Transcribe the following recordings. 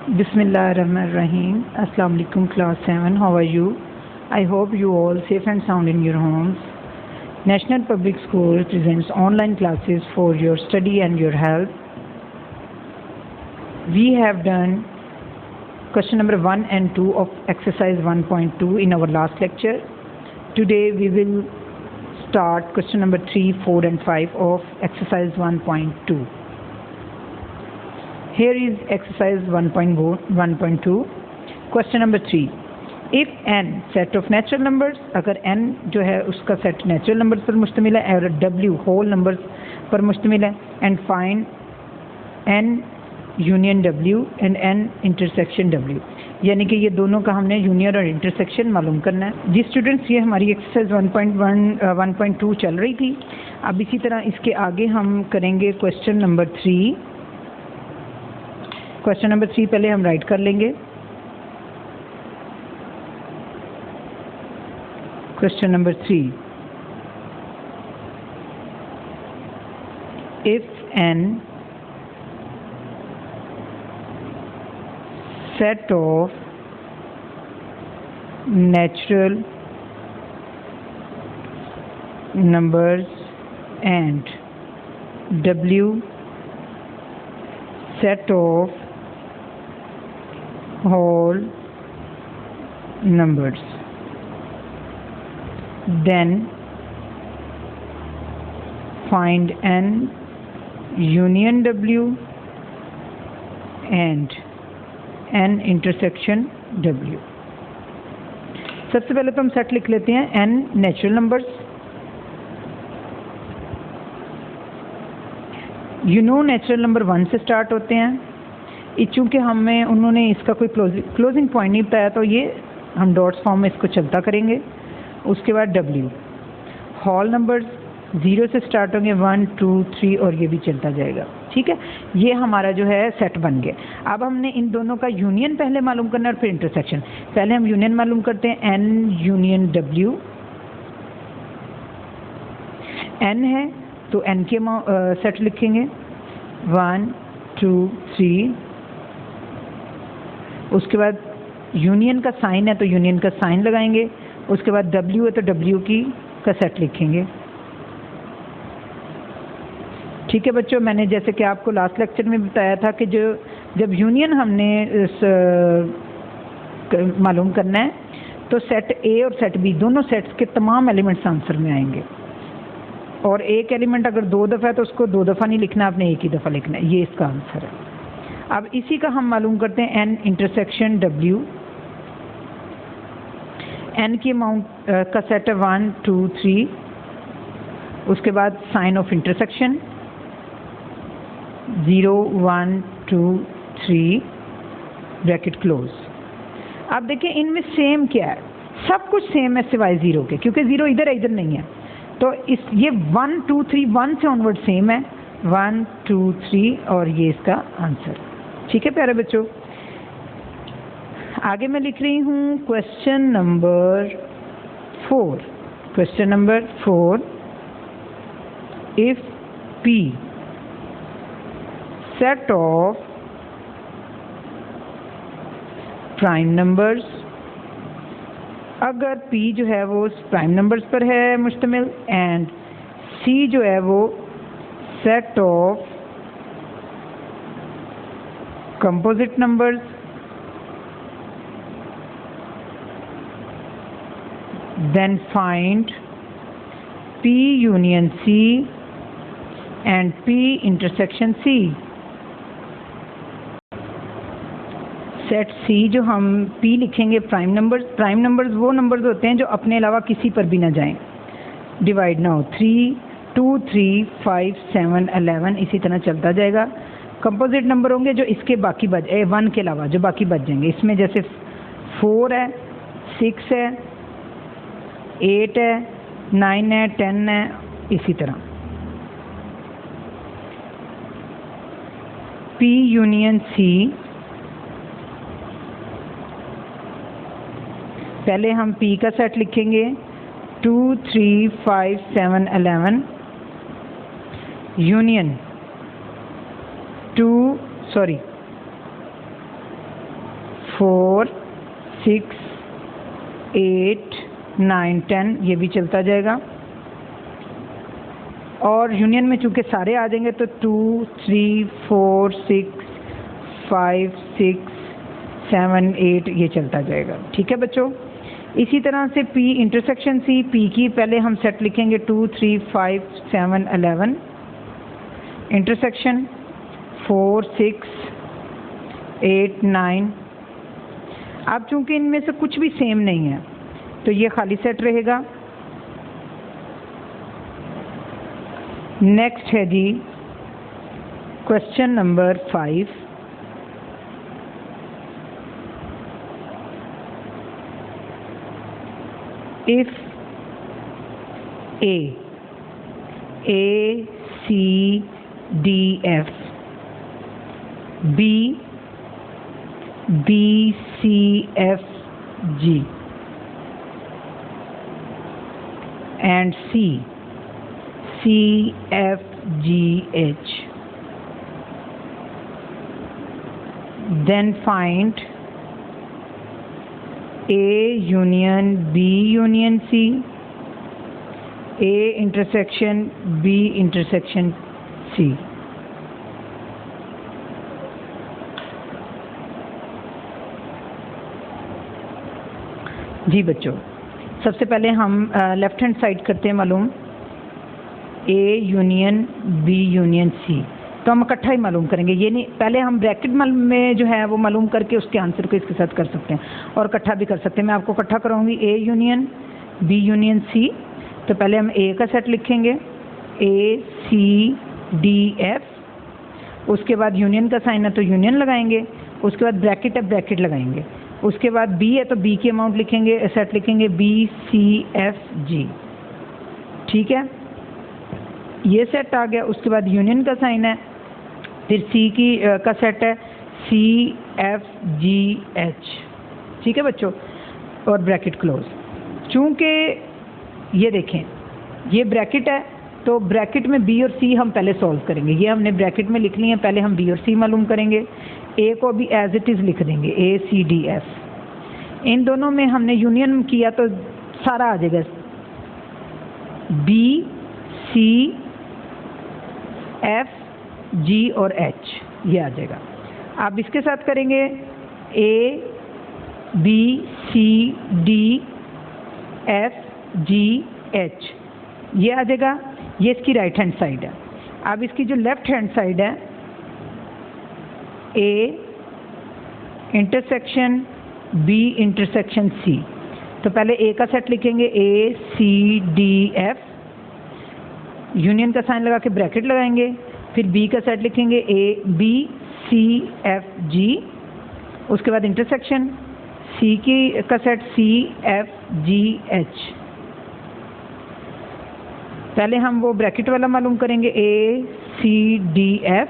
Bismillahirrahmanirrahim. Assalamu alaikum class 7. How are you? I hope you all safe and sound in your homes. National Public School presents online classes for your study and your help. We have done question number 1 and 2 of exercise 1.2 in our last lecture. Today we will start question number 3, 4 and 5 of exercise 1.2. Here is exercise 1.2. Question number 3. If n set of natural numbers, अगर n जो है उसका set natural numbers पर मुश्तमिल है और w whole numbers पर मुश्तमिल है, and find n union w and n intersection w, यानी कि ये दोनों का हमने यूनियन और इंटरसेक्शन मालूम करना है। जी स्टूडेंट्स, ये हमारी एक्सरसाइज 1.2 चल रही थी। अब इसी तरह इसके आगे हम करेंगे क्वेश्चन नंबर 3। क्वेश्चन नंबर 3 पहले हम राइट कर लेंगे। Question number 3, if an set of natural numbers and w set of whole numbers, then find n union w and n intersection w। सबसे पहले तो हम सेट लिख लेते हैं n natural numbers. Natural number 1 से स्टार्ट होते हैं। चूँकि हमें उन्होंने इसका कोई क्लोजिंग पॉइंट नहीं बताया तो ये हम डॉट्स फॉर्म में इसको चलता करेंगे। उसके बाद w होल नंबर्स 0 से स्टार्ट होंगे, 1, 2, 3 और ये भी चलता जाएगा। ठीक है, ये हमारा जो है सेट बन गया। अब हमने इन दोनों का यूनियन पहले मालूम करना है और फिर इंटरसेक्शन। पहले हम यूनियन मालूम करते हैं, n यूनियन w। n है तो n के सेट लिखेंगे, 1, 2, 3। उसके बाद यूनियन का साइन है तो यूनियन का साइन लगाएंगे। उसके बाद w है तो w का सेट लिखेंगे। ठीक है बच्चों, मैंने जैसे कि आपको लास्ट लेक्चर में बताया था कि जब यूनियन हमने मालूम करना है तो सेट ए और सेट बी दोनों सेट्स के तमाम एलिमेंट्स आंसर में आएंगे। और एक एलिमेंट अगर 2 दफ़ा है तो उसको 2 दफ़ा नहीं लिखना, आपने एक ही दफ़ा लिखना है। ये इसका आंसर है। अब इसी का हम मालूम करते हैं n इंटरसेक्शन w। n की अमाउंट का सेट है 1, 2, 3। उसके बाद sign of intersection 0, 1, 2, 3 bracket close. अब देखिए इनमें सेम क्या है, सब कुछ सेम है सिवाय 0 के, क्योंकि 0 इधर है इधर नहीं है। तो ये 1, 2, 3 1 से ऑनवर्ड सेम है, 1, 2, 3 और ये इसका आंसर। ठीक है प्यारे बच्चों, आगे मैं लिख रही हूँ question number 4। Question number 4, if p set of prime numbers, अगर p जो है वो प्राइम नंबर्स पर है मुश्तमिल, एंड c जो है वो set of composite numbers, then find p union c and p intersection c। Set C जो हम P लिखेंगे प्राइम नंबर्स वो नंबर्स होते हैं जो अपने अलावा किसी पर भी ना जाएं, डिवाइड ना हो। 3, 2, 3, 5, 7, 11 इसी तरह चलता जाएगा। कंपोजिट नंबर होंगे जो इसके बाकी 1 के अलावा जो बाकी बच जाएंगे। इसमें जैसे 4 है, 6 है, 8 है, 9 है, 10 है, इसी तरह। P यूनियन C, पहले हम P का सेट लिखेंगे 2, 3, 5, 7, 11 यूनियन 2 सॉरी 4 6 8 9 10 ये भी चलता जाएगा। और यूनियन में चूँकि सारे आ जाएंगे तो 2 3 4 6 5 6 7 8 ये चलता जाएगा। ठीक है बच्चों। इसी तरह से P इंटरसेक्शन C, P की पहले हम सेट लिखेंगे 2 3 5 7 11 इंटरसेक्शन 4 6 8 9। अब चूँकि इनमें से कुछ भी सेम नहीं है तो ये खाली सेट रहेगा। नेक्स्ट है जी question number 5। If A C D F B C F G and C F G H, then find A union B union C, A intersection B intersection C। जी बच्चों, सबसे पहले हम लेफ्ट हैंड साइड करते हैं मालूम A union B union C, तो हम इकट्ठा ही मालूम करेंगे। ये नहीं, पहले हम ब्रैकेट में जो है वो मालूम करके उसके आंसर को इसके साथ कर सकते हैं और इकट्ठा भी कर सकते हैं। मैं आपको इकट्ठा कराऊंगी A union B union C। तो पहले हम A का सेट लिखेंगे A C D F, उसके बाद यूनियन का साइन है तो यूनियन लगाएंगे, उसके बाद ब्रैकेट है ब्रैकेट लगाएंगे, उसके बाद B है तो B की अमाउंट लिखेंगे, सेट लिखेंगे B C F G। ठीक है, ये सेट आ गया। उसके बाद यूनियन का साइन है, फिर C का सेट है C F G H। ठीक है बच्चों, और ब्रैकेट क्लोज। चूँकि ये देखें ये ब्रैकेट है तो ब्रैकेट में B और C हम पहले सॉल्व करेंगे। ये हमने ब्रैकेट में लिख ली है, पहले हम B और C मालूम करेंगे। A को भी एज इट इज़ लिख देंगे A C D F। इन दोनों में हमने यूनियन किया तो सारा आ जाएगा B C F G और H, ये आ जाएगा। आप इसके साथ करेंगे A B C D F G H, ये आ जाएगा। ये इसकी राइट हैंड साइड है। अब इसकी जो लेफ्ट हैंड साइड है A intersection B intersection C, तो पहले A का सेट लिखेंगे A C D F, union का साइन लगा के ब्रैकेट लगाएंगे, फिर B का सेट लिखेंगे A B C F G, उसके बाद इंटरसेक्शन C का set C F G H। पहले हम वो ब्रैकेट वाला मालूम करेंगे A C D F,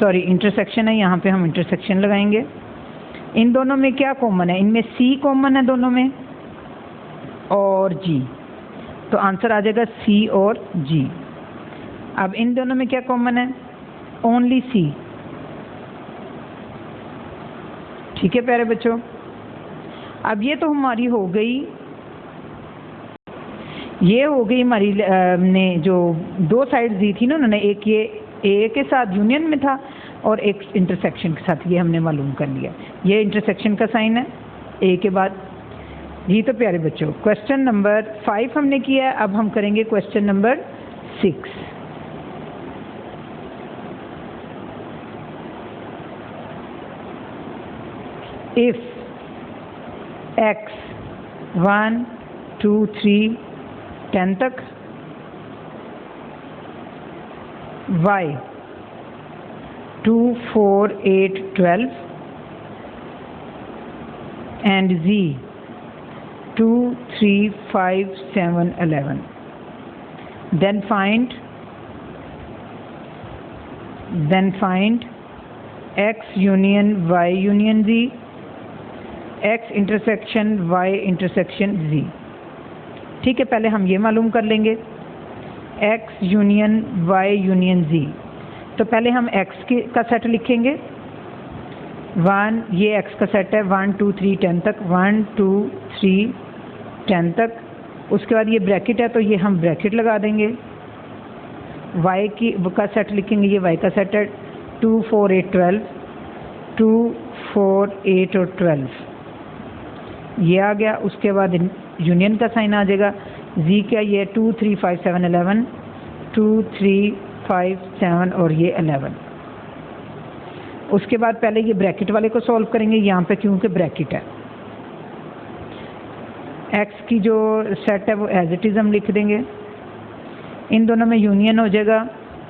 sorry intersection है, यहाँ पे हम इंटरसेक्शन लगाएंगे। इन दोनों में क्या कॉमन है? इनमें C कॉमन है दोनों में और G, तो आंसर आ जाएगा C और G। अब इन दोनों में क्या कॉमन है? Only C। ठीक है प्यारे बच्चों, अब ये तो हमारी हो गई, ये हो गई हमारी ने जो दो साइड दी थी ना उन्होंने, एक ये A के साथ यूनियन में था और एक इंटरसेक्शन के साथ, ये हमने मालूम कर लिया। ये इंटरसेक्शन का साइन है A के बाद। जी तो प्यारे बच्चों, क्वेश्चन नंबर 5 हमने किया है, अब हम करेंगे क्वेश्चन नंबर 6। इफ X 1 2 3 10 तक, Y 2 4 8 12 and Z 2 3 5 7 11, then find X union Y union Z, X intersection Y intersection Z। ठीक है, पहले हम ये मालूम कर लेंगे X union Y union Z। तो पहले हम X का सेट लिखेंगे 1 ये x का सेट है 1 2 3 10 तक 1 2 3 10 तक। उसके बाद ये ब्रैकेट है तो ये हम ब्रैकेट लगा देंगे। y का सेट लिखेंगे, ये y का सेट है 2 4 8 12 2 4 8 और 12 ये आ गया। उसके बाद यूनियन का साइन आ जाएगा। z का ये 2 3 5 7 11 2 3 5 7 और ये 11। उसके बाद पहले ये ब्रैकेट वाले को सॉल्व करेंगे यहाँ पे क्योंकि ब्रैकेट है। x की जो सेट है वो एज इट इज़ हम लिख देंगे। इन दोनों में यूनियन हो जाएगा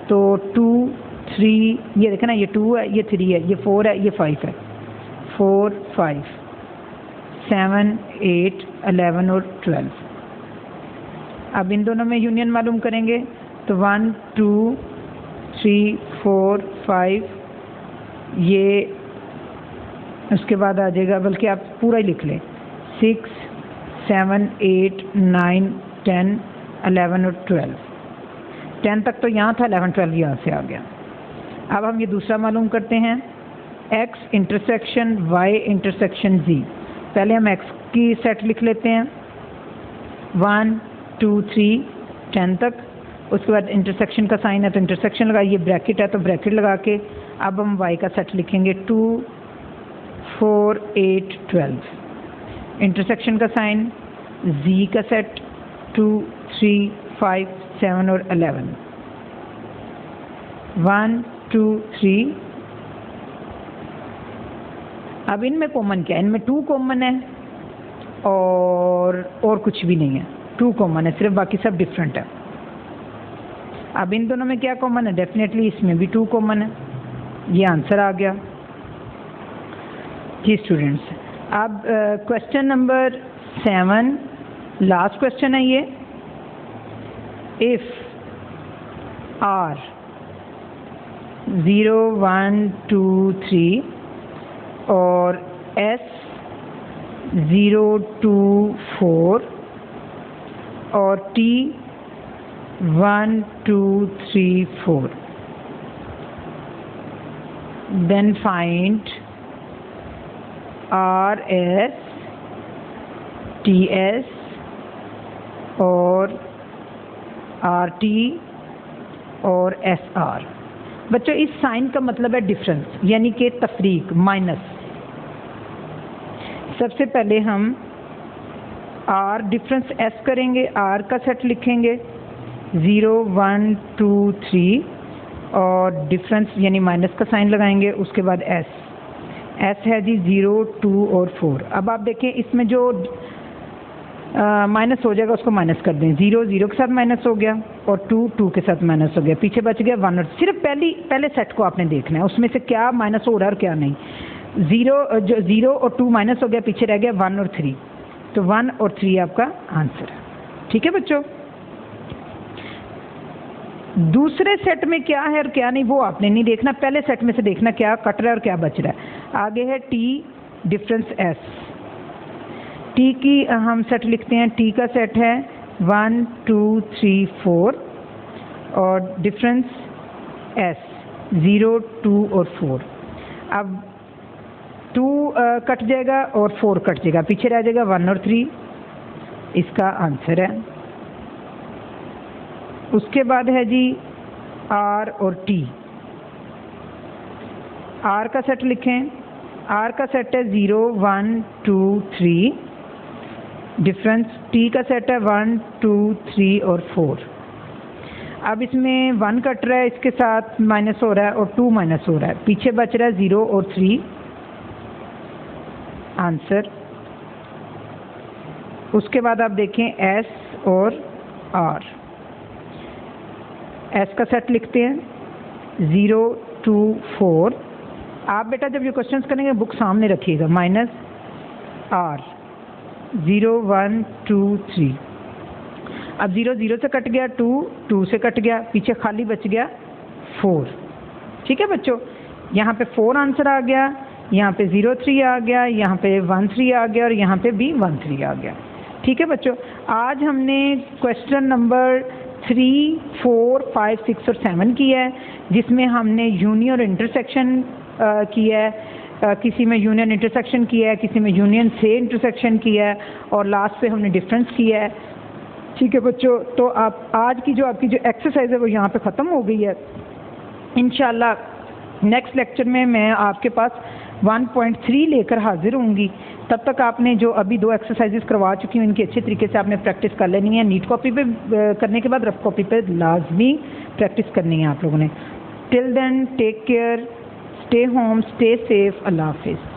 तो 2 3 ये देखें ना, ये 2 है, ये 3 है, ये 4 है, ये 5 है। 4 5 7 8 11 और 12। अब इन दोनों में यूनियन मालूम करेंगे तो 1 2 3 4 5 ये उसके बाद आ जाएगा, बल्कि आप पूरा ही लिख लें 6 7 8 9 10 11 और 12। 10 तक तो यहाँ था, 11 12 यहाँ से आ गया। अब हम ये दूसरा मालूम करते हैं, x intersection y intersection z। पहले हम x की सेट लिख लेते हैं 1 2 3 10 तक। उसके बाद इंटरसेक्शन का साइन है तो इंटरसेक्शन लगा, ये ब्रैकेट है तो ब्रैकेट लगा के अब हम y का सेट लिखेंगे 2 4 8 12। इंटरसेक्शन का साइन, z का सेट 2 3 5 7 और 11। 1 2 3। अब इनमें कॉमन क्या है? इनमें 2 कॉमन है और कुछ भी नहीं है। 2 कॉमन है सिर्फ, बाकी सब डिफरेंट है। अब इन दोनों में क्या कॉमन है? डेफिनेटली इसमें भी 2 कॉमन है। ये आंसर आ गया जी स्टूडेंट्स। अब क्वेश्चन नंबर 7 लास्ट क्वेश्चन है ये। इफ r 0 1 2 3 और s 0 2 4 और t 1 2 3 4, then find rs ts और RT और SR। बच्चों इस साइन का मतलब है डिफरेंस, यानी कि तफरीक, माइनस। सबसे पहले हम R डिफरेंस S करेंगे, R का सेट लिखेंगे 0 1 2 3 और डिफरेंस यानी माइनस का साइन लगाएंगे। उसके बाद S है जी 0 2 और 4। अब आप देखें इसमें जो माइनस हो जाएगा उसको माइनस कर दें। 0 0 के साथ माइनस हो गया और 2 2 के साथ माइनस हो गया, पीछे बच गया 1 और। सिर्फ पहले सेट को आपने देखना है, उसमें से क्या माइनस हो रहा है और क्या नहीं। 0 और 2 माइनस हो गया, पीछे रह गया 1 और 3, तो 1 और 3 आपका आंसर है। ठीक है बच्चों, दूसरे सेट में क्या है और क्या नहीं वो आपने नहीं देखना, पहले सेट में से देखना क्या कट रहा है और क्या बच रहा है। आगे है T डिफरेंस S। T की हम सेट लिखते हैं, T का सेट है 1 2 3 4 और डिफरेंस S 0 2 और 4। अब 2 कट जाएगा और 4 कट जाएगा, पीछे रह जाएगा 1 और 3, इसका आंसर है। उसके बाद है जी R और T। R का सेट लिखें, R का सेट है 0 1 2 3, डिफरेंस T का सेट है 1 2 3 और 4। अब इसमें 1 कट रहा है, इसके साथ माइनस हो रहा है और 2 माइनस हो रहा है, पीछे बच रहा है 0 और 3, आंसर। उसके बाद आप देखें S और R। S का सेट लिखते हैं 0 2 4। आप बेटा जब ये क्वेश्चंस करेंगे बुक सामने रखिएगा, माइनस R 0 1 2 3। अब 0 0 से कट गया, 2 2 से कट गया, पीछे खाली बच गया 4। ठीक है बच्चों, यहाँ पे 4 आंसर आ गया, यहाँ पे 0 3 आ गया, यहाँ पे 1 3 आ गया और यहाँ पे भी 1 3 आ गया। ठीक है बच्चों, आज हमने क्वेश्चन नंबर 3 4 5 6 और 7 किया है, जिसमें हमने यूनियन और इंटरसेक्शन किया है। किसी में यूनियन इंटरसेक्शन किया है, किसी में यूनियन से इंटरसेक्शन किया है, और लास्ट पे हमने डिफरेंस किया है। ठीक है बच्चों, तो आप आज की जो आपकी जो एक्सरसाइज है वो यहाँ पे ख़त्म हो गई है। इंशाल्लाह नेक्स्ट लेक्चर में मैं आपके पास 1.3 लेकर हाजिर होंगी। तब तक आपने जो अभी 2 एक्सरसाइजेस करवा चुकी हूँ इनकी अच्छे तरीके से आपने प्रैक्टिस कर लेनी है। नीट कॉपी पे करने के बाद रफ कॉपी पे लाजमी प्रैक्टिस करनी है आप लोगों ने। Till then take care, stay home, stay safe, अल्लाह हाफिज़।